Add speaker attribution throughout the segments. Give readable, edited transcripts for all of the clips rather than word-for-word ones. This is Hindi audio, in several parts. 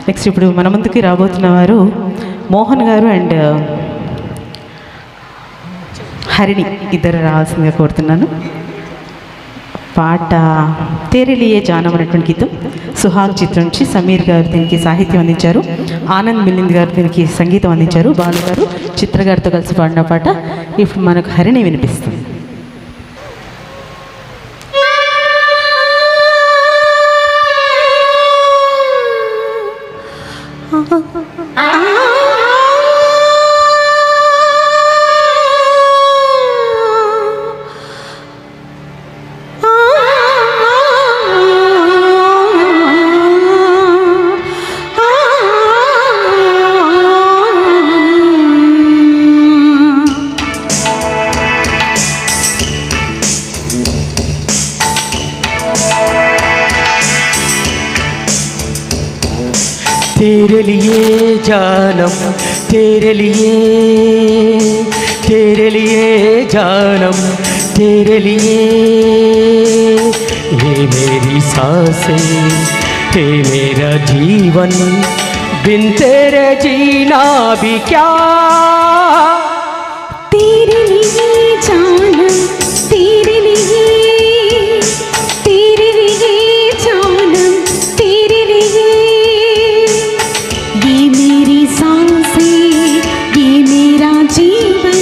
Speaker 1: నెక్స్ట్ ఇప్పుడు మన ముందుకి రాబోతున్న వారు మోహన్ గారు అండ్ హరిణి ఇద్దరు రావాల్సిందిగా కోరుతున్నాను. పాట తేరెలియే జానం అనేటువంటి గీతం సుహాగ్ చిత్రం నుంచి సమీర్ గారు దీనికి సాహిత్యం అందించారు. ఆనంద్ మిలింద్ గారు దీనికి సంగీతం అందించారు. బాలు గారు చిత్ర గారితో కలిసి పాడిన పాట ఇప్పుడు మనకు హరిణి వినిపిస్తుంది.
Speaker 2: तेरे लिए जानम तेरे लिए जानम तेरे लिए ये मेरी सांसें ये मेरा जीवन बिन तेरे जीना भी क्या
Speaker 3: तेरे लिए जानम तेरे लिए जानम तेरे लिए ये मेरी सांसें ये मेरा जीवन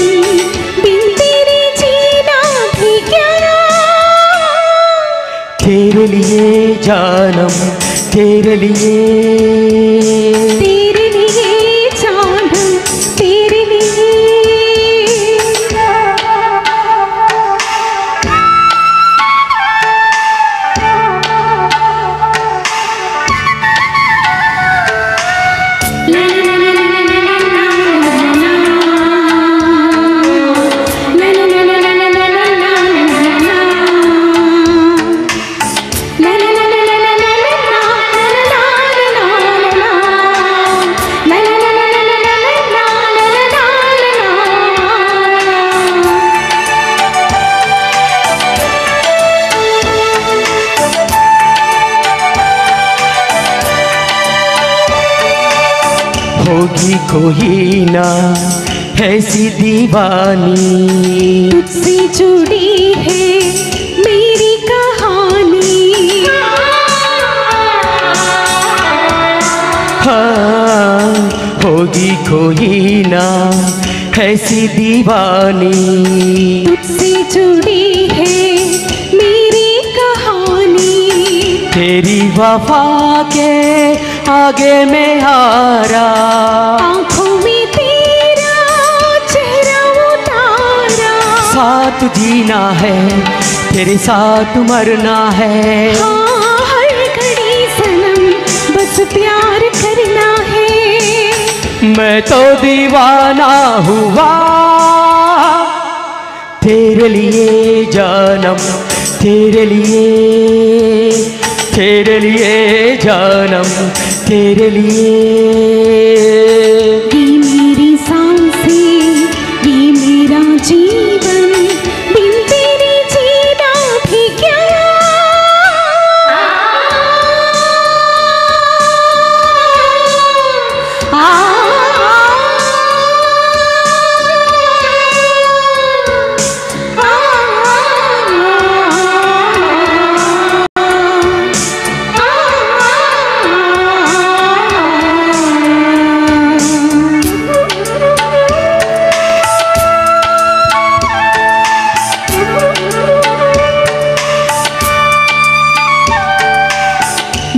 Speaker 3: बिन तेरे जीना भी क्या
Speaker 2: तेरे लिए जानम तेरे लिए
Speaker 3: जानम तेरे लिए
Speaker 2: होगी कोई ना ऐसी दीवानी
Speaker 3: तुझसे जुड़ी है मेरी कहानी
Speaker 2: हाँ होगी कोई ना ऐसी दीवानी
Speaker 3: तुझसे जुड़ी है मेरी कहानी
Speaker 2: तेरी वफा के आगे में हारा
Speaker 3: आँखों में तेरा चेहरा उतारा
Speaker 2: साथ जीना है तेरे साथ मरना है
Speaker 3: हाँ हर घड़ी सनम बस प्यार करना है
Speaker 2: मैं तो दीवाना हुआ तेरे लिए जानम तेरे लिए जानम तेरे लिए
Speaker 3: ये मेरी सांसें ये मेरा जीवन बिन तेरे जीना भी क्या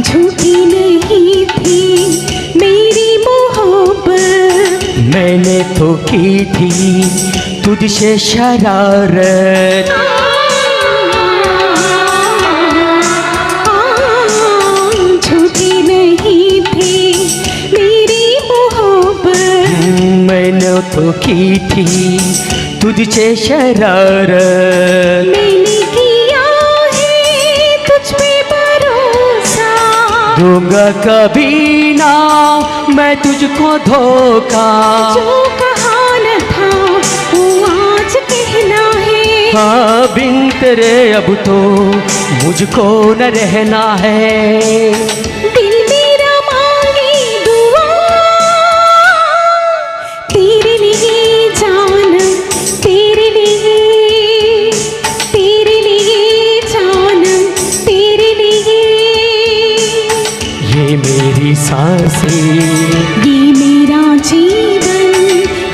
Speaker 3: झूठी नहीं थी मेरी मोहब्बत
Speaker 2: मैंने तो की थी तुझसे शरारत
Speaker 3: झूठी नहीं थी मेरी मोहब्बत
Speaker 2: मैंने तो की थी तुझसे शरारत
Speaker 3: मैंने किया है तुझ पे भरोसा
Speaker 2: दूंगा कभी ना मैं तुझको धोखा
Speaker 3: जो कहा न था वो आज कहना है
Speaker 2: हाँ बिन तेरे अब तो मुझको न रहना है
Speaker 3: दिल मेरा मांगे
Speaker 2: सांसें,
Speaker 3: ये मेरा जीवन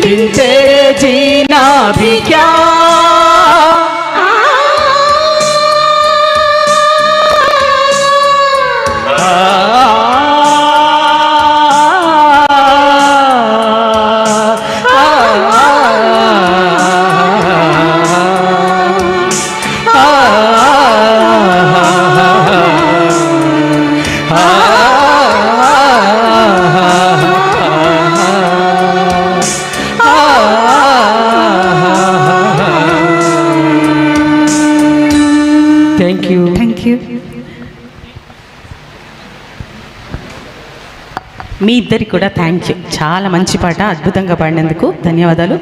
Speaker 2: बिन तेरे जीना भी क्या।
Speaker 1: Thank you. మీ ఇద్దరికి కూడా థ్యాంక్ యూ. చాలా మంచి పాట, అద్భుతంగా పాడినందుకు ధన్యవాదాలు.